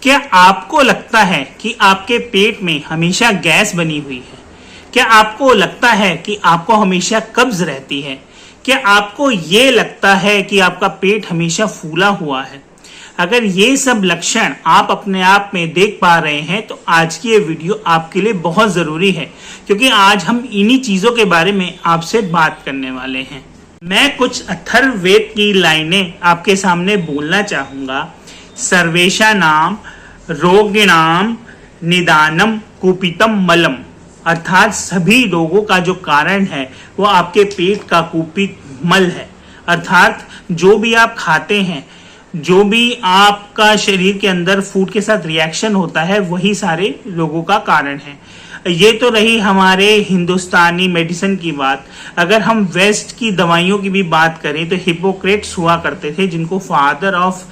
क्या आपको लगता है कि आपके पेट में हमेशा गैस बनी हुई है? क्या आपको लगता है कि आपको हमेशा कब्ज रहती है? क्या आपको ये लगता है कि आपका पेट हमेशा फूला हुआ है? अगर ये सब लक्षण आप अपने आप में देख पा रहे हैं तो आज की ये वीडियो आपके लिए बहुत ज़रूरी है, क्योंकि आज हम इन्हीं चीज़ों के बारे में आपसे बात करने वाले हैं। मैं कुछ अथर्ववेद की लाइनें आपके सामने बोलना चाहूँगा। सर्वेषाणां रोगिणां निदानम कुपितम मलम, अर्थात सभी रोगों का जो कारण है वो आपके पेट का कुपित मल है। अर्थात जो भी आप खाते हैं, जो भी आपका शरीर के अंदर फूड के साथ रिएक्शन होता है, वही सारे रोगों का कारण है। ये तो रही हमारे हिंदुस्तानी मेडिसिन की बात। अगर हम वेस्ट की दवाइयों की भी बात करें तो हिप्पोक्रेट्स हुआ करते थे, जिनको फादर ऑफ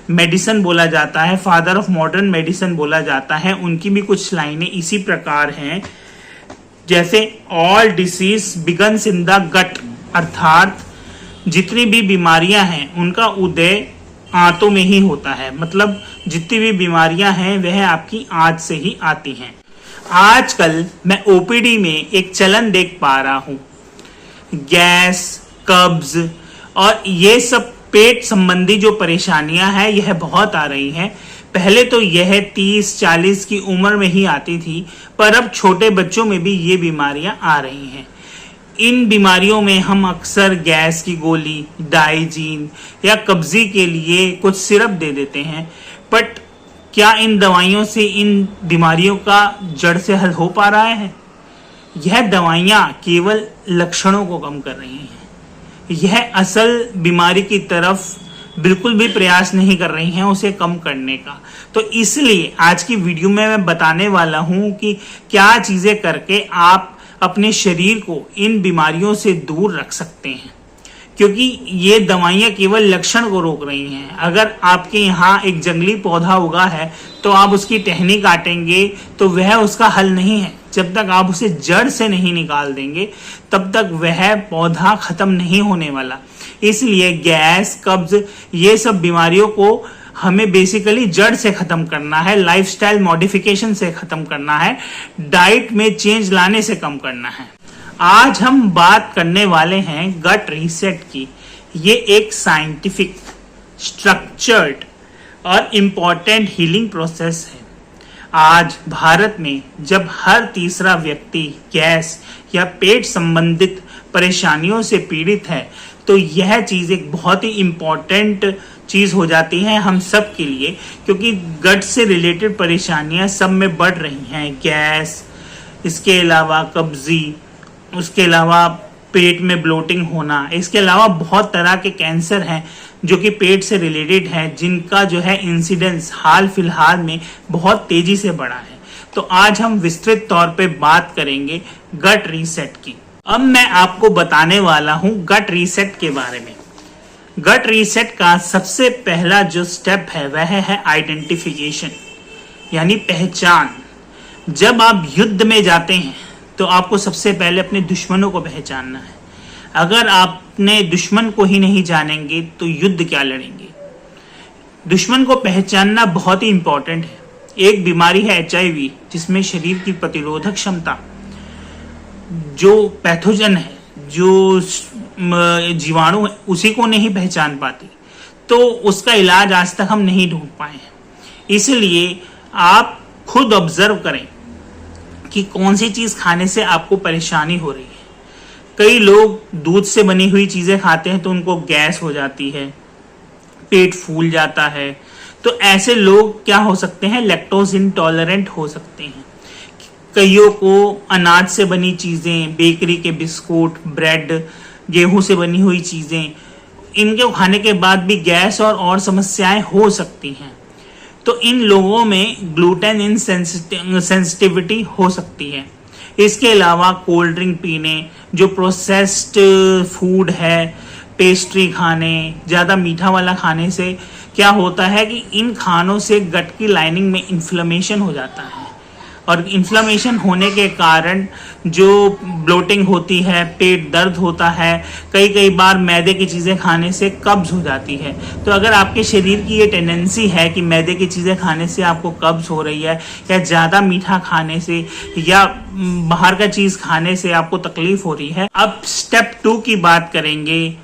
मेडिसिन बोला जाता है, फादर ऑफ मॉडर्न मेडिसिन बोला जाता है। उनकी भी कुछ लाइनें इसी प्रकार हैं, जैसे all disease begins in the gut, अर्थात जितनी भी बीमारियां हैं उनका उदय आंतों में ही होता है। मतलब जितनी भी बीमारियां हैं वह आपकी आंत से ही आती हैं। आजकल मैं ओपीडी में एक चलन देख पा रहा हूं, गैस, कब्ज और ये सब पेट संबंधी जो परेशानियां हैं यह बहुत आ रही हैं। पहले तो यह 30-40 की उम्र में ही आती थी, पर अब छोटे बच्चों में भी ये बीमारियां आ रही हैं। इन बीमारियों में हम अक्सर गैस की गोली, डाइजीन या कब्जी के लिए कुछ सिरप दे देते हैं, बट क्या इन दवाइयों से इन बीमारियों का जड़ से हल हो पा रहा है? यह दवाइयाँ केवल लक्षणों को कम कर रही हैं, यह असल बीमारी की तरफ बिल्कुल भी प्रयास नहीं कर रही हैं उसे कम करने का। तो इसलिए आज की वीडियो में मैं बताने वाला हूं कि क्या चीज़ें करके आप अपने शरीर को इन बीमारियों से दूर रख सकते हैं, क्योंकि ये दवाइयाँ केवल लक्षण को रोक रही हैं। अगर आपके यहाँ एक जंगली पौधा उगा है तो आप उसकी टहनी काटेंगे तो वह उसका हल नहीं है। जब तक आप उसे जड़ से नहीं निकाल देंगे तब तक वह पौधा खत्म नहीं होने वाला। इसलिए गैस, कब्ज, ये सब बीमारियों को हमें बेसिकली जड़ से खत्म करना है, लाइफस्टाइल मॉडिफिकेशन से खत्म करना है, डाइट में चेंज लाने से कम करना है। आज हम बात करने वाले हैं गट रीसेट की। ये एक साइंटिफिक, स्ट्रक्चर्ड और इम्पॉर्टेंट हीलिंग प्रोसेस है। आज भारत में जब हर तीसरा व्यक्ति गैस या पेट संबंधित परेशानियों से पीड़ित है तो यह चीज़ एक बहुत ही इम्पॉर्टेंट चीज़ हो जाती है हम सब के लिए, क्योंकि गट से रिलेटेड परेशानियां सब में बढ़ रही हैं। गैस, इसके अलावा कब्जी, उसके अलावा पेट में ब्लोटिंग होना, इसके अलावा बहुत तरह के कैंसर हैं जो कि पेट से रिलेटेड हैं, जिनका जो है इंसिडेंस हाल फिलहाल में बहुत तेजी से बढ़ा है। तो आज हम विस्तृत तौर पे बात करेंगे गट रीसेट की। अब मैं आपको बताने वाला हूं गट रीसेट के बारे में। गट रीसेट का सबसे पहला जो स्टेप है वह है आइडेंटिफिकेशन, यानी पहचान। जब आप युद्ध में जाते हैं तो आपको सबसे पहले अपने दुश्मनों को पहचानना है। अगर आपने दुश्मन को ही नहीं जानेंगे तो युद्ध क्या लड़ेंगे? दुश्मन को पहचानना बहुत ही इंपॉर्टेंट है। एक बीमारी है HIV, जिसमें शरीर की प्रतिरोधक क्षमता, जो पैथोजन है, जो जीवाणु है, उसी को नहीं पहचान पाती, तो उसका इलाज आज तक हम नहीं ढूंढ पाए हैं। इसलिए आप खुद ऑब्जर्व करें कि कौन सी चीज़ खाने से आपको परेशानी हो रही है। कई लोग दूध से बनी हुई चीज़ें खाते हैं तो उनको गैस हो जाती है, पेट फूल जाता है। तो ऐसे लोग क्या हो सकते हैं? लैक्टोज इंटॉलरेंट हो सकते हैं। कईयों को अनाज से बनी चीज़ें, बेकरी के बिस्कुट, ब्रेड, गेहूं से बनी हुई चीज़ें, इनके खाने के बाद भी गैस और समस्याएं हो सकती हैं। तो इन लोगों में ग्लूटेन इनसेंसिटिविटी हो सकती है। इसके अलावा कोल्ड ड्रिंक पीने, जो प्रोसेस्ड फूड है, पेस्ट्री खाने, ज़्यादा मीठा वाला खाने से क्या होता है कि इन खानों से गट की लाइनिंग में इन्फ्लेमेशन हो जाता है। और इन्फ्लेमेशन होने के कारण जो ब्लोटिंग होती है, पेट दर्द होता है, कई बार मैदे की चीज़ें खाने से कब्ज हो जाती है। तो अगर आपके शरीर की ये टेंडेंसी है कि मैदे की चीज़ें खाने से आपको कब्ज हो रही है, या ज़्यादा मीठा खाने से या बाहर का चीज़ खाने से आपको तकलीफ हो रही है, अब स्टेप 2 की बात करेंगे।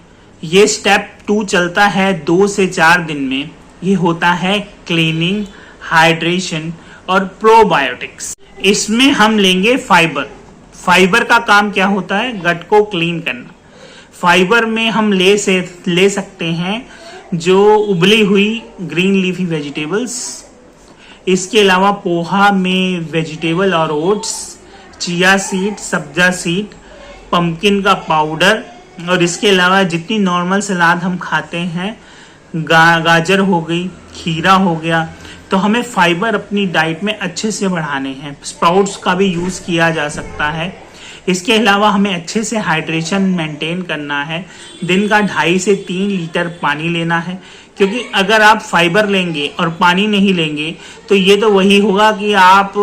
ये स्टेप 2 चलता है 2 से 4 दिन में। ये होता है क्लीनिंग, हाइड्रेशन और प्रोबायोटिक्स। इसमें हम लेंगे फाइबर। फाइबर का काम क्या होता है? गट को क्लीन करना। फाइबर में हम ले सकते हैं जो उबली हुई ग्रीन लीफी वेजिटेबल्स, इसके अलावा पोहा में वेजिटेबल और ओट्स, चिया सीड, सब्जा सीड, पंपकिन का पाउडर, और इसके अलावा जितनी नॉर्मल सलाद हम खाते हैं, गाजर हो गई, खीरा हो गया, तो हमें फाइबर अपनी डाइट में अच्छे से बढ़ाने हैं। स्प्राउट्स का भी यूज़ किया जा सकता है। इसके अलावा हमें अच्छे से हाइड्रेशन मेंटेन करना है। दिन का 2.5 से 3 लीटर पानी लेना है, क्योंकि अगर आप फाइबर लेंगे और पानी नहीं लेंगे तो ये तो वही होगा कि आप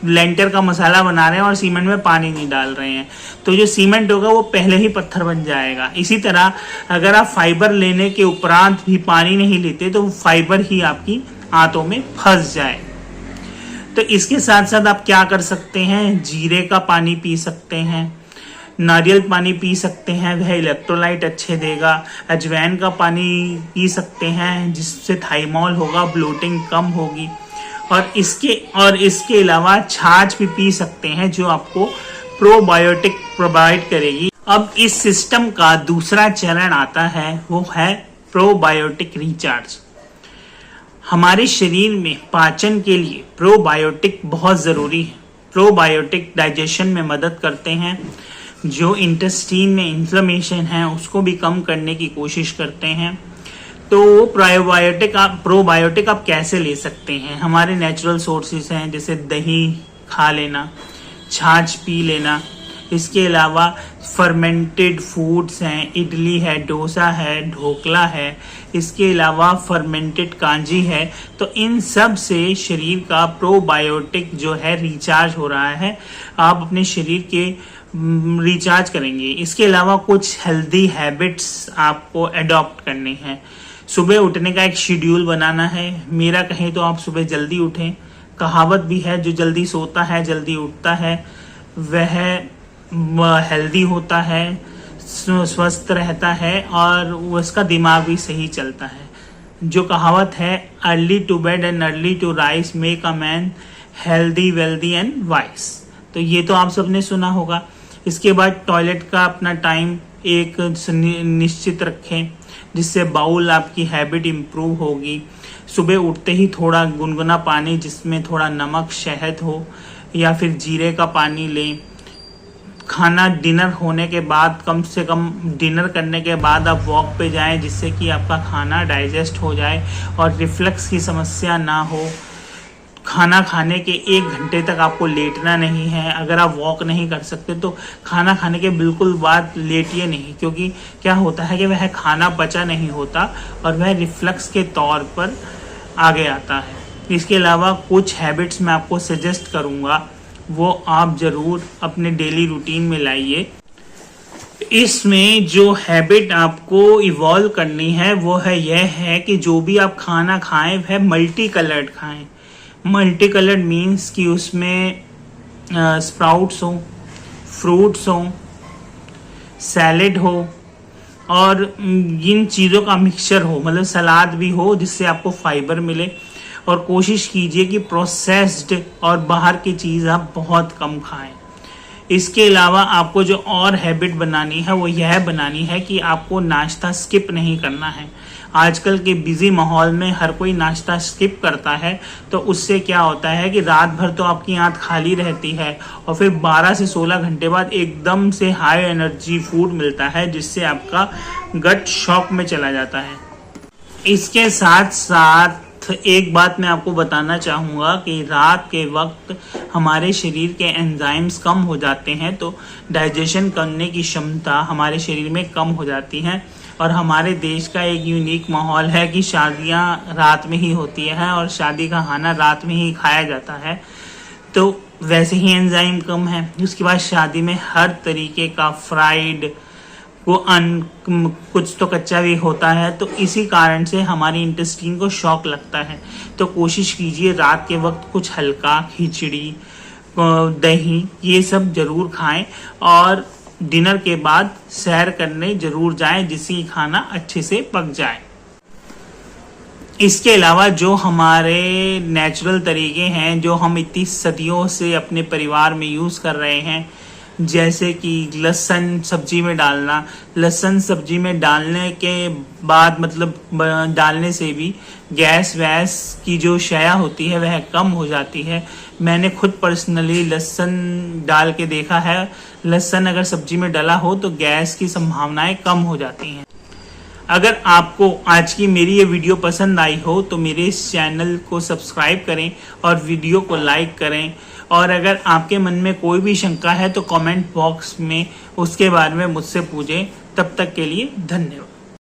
लेंटर का मसाला बना रहे हैं और सीमेंट में पानी नहीं डाल रहे हैं, तो जो सीमेंट होगा वो पहले ही पत्थर बन जाएगा। इसी तरह अगर आप फाइबर लेने के उपरांत भी पानी नहीं लेते तो फाइबर ही आपकी आंतों में फंस जाए। तो इसके साथ साथ आप क्या कर सकते हैं? जीरे का पानी पी सकते हैं, नारियल पानी पी सकते हैं, वह इलेक्ट्रोलाइट अच्छे देगा। अजवाइन का पानी पी सकते हैं जिससे थाइमोल होगा, ब्लोटिंग कम होगी। और इसके अलावा छाछ भी पी सकते हैं जो आपको प्रोबायोटिक प्रोवाइड करेगी। अब इस सिस्टम का दूसरा चरण आता है, वो है प्रोबायोटिक रिचार्ज। हमारे शरीर में पाचन के लिए प्रोबायोटिक बहुत ज़रूरी है। प्रोबायोटिक डाइजेशन में मदद करते हैं, जो इंटेस्टीन में इन्फ्लेमेशन है उसको भी कम करने की कोशिश करते हैं। तो प्रोबायोटिक आप कैसे ले सकते हैं? हमारे नेचुरल सोर्सेज हैं, जैसे दही खा लेना, छाछ पी लेना। इसके अलावा फर्मेंटेड फूड्स हैं, इडली है, डोसा है, ढोकला है, इसके अलावा फर्मेंटेड कांजी है। तो इन सब से शरीर का प्रोबायोटिक जो है रिचार्ज हो रहा है। आप अपने शरीर के रिचार्ज करेंगे। इसके अलावा कुछ हेल्दी हैबिट्स आपको अडॉप्ट करने हैं। सुबह उठने का एक शेड्यूल बनाना है। मेरा कहें तो आप सुबह जल्दी उठें। कहावत भी है, जो जल्दी सोता है जल्दी उठता है वह हेल्दी होता है, स्वस्थ रहता है और उसका दिमाग भी सही चलता है। जो कहावत है, early to bed and early to rise make a man healthy, wealthy and wise. तो ये तो आप सबने सुना होगा। इसके बाद टॉयलेट का अपना टाइम एक निश्चित रखें, जिससे बाउल आपकी हैबिट इम्प्रूव होगी। सुबह उठते ही थोड़ा गुनगुना पानी जिसमें थोड़ा नमक, शहद हो, या फिर जीरे का पानी लें। खाना डिनर होने के बाद, कम से कम डिनर करने के बाद आप वॉक पे जाएं, जिससे कि आपका खाना डाइजेस्ट हो जाए और रिफ्लक्स की समस्या ना हो। खाना खाने के 1 घंटे तक आपको लेटना नहीं है। अगर आप वॉक नहीं कर सकते तो खाना खाने के बिल्कुल बाद लेटिए नहीं, क्योंकि क्या होता है कि वह खाना पचा नहीं होता और वह रिफ्लक्स के तौर पर आगे आता है। इसके अलावा कुछ हैबिट्स मैं आपको सजेस्ट करूँगा, वो आप ज़रूर अपने डेली रूटीन में लाइए। इसमें जो हैबिट आपको इवॉल्व करनी है वो है यह है कि जो भी आप खाना खाएं वह मल्टी कलर्ड खाएं। मल्टी कलर्ड मीन्स कि उसमें स्प्राउट्स हो, फ्रूट्स हो, सैलेड हो और इन चीज़ों का मिक्सचर हो, मतलब सलाद भी हो जिससे आपको फाइबर मिले। और कोशिश कीजिए कि प्रोसेस्ड और बाहर की चीज़ आप बहुत कम खाएं। इसके अलावा आपको जो और हैबिट बनानी है वो यह बनानी है कि आपको नाश्ता स्किप नहीं करना है। आजकल के बिजी माहौल में हर कोई नाश्ता स्किप करता है, तो उससे क्या होता है कि रात भर तो आपकी आंत खाली रहती है और फिर 12 से 16 घंटे बाद एकदम से हाई एनर्जी फूड मिलता है, जिससे आपका गट शॉक में चला जाता है। इसके साथ साथ एक बात मैं आपको बताना चाहूँगा कि रात के वक्त हमारे शरीर के एंजाइम्स कम हो जाते हैं, तो डाइजेशन करने की क्षमता हमारे शरीर में कम हो जाती है। और हमारे देश का एक यूनिक माहौल है कि शादियाँ रात में ही होती हैं और शादी का खाना रात में ही खाया जाता है। तो वैसे ही एंजाइम कम है। उसके बाद शादी में हर तरीके का फ्राइड कुछ तो कच्चा भी होता है, तो इसी कारण से हमारी इंटेस्टाइन को शॉक लगता है। तो कोशिश कीजिए रात के वक्त कुछ हल्का, खिचड़ी, दही, ये सब जरूर खाएं और डिनर के बाद सैर करने जरूर जाएं, जिससे खाना अच्छे से पक जाए। इसके अलावा जो हमारे नेचुरल तरीके हैं जो हम इतनी सदियों से अपने परिवार में यूज़ कर रहे हैं, जैसे कि लहसुन सब्जी में डालना, लहसुन सब्जी में डालने के बाद मतलब डालने से भी गैस वैस की जो शया होती है वह कम हो जाती है। मैंने खुद पर्सनली लहसुन डाल के देखा है, लहसुन अगर सब्जी में डाला हो तो गैस की संभावनाएं कम हो जाती हैं। अगर आपको आज की मेरी ये वीडियो पसंद आई हो तो मेरे इस चैनल को सब्सक्राइब करें और वीडियो को लाइक करें। और अगर आपके मन में कोई भी शंका है तो कमेंट बॉक्स में उसके बारे में मुझसे पूछें। तब तक के लिए धन्यवाद।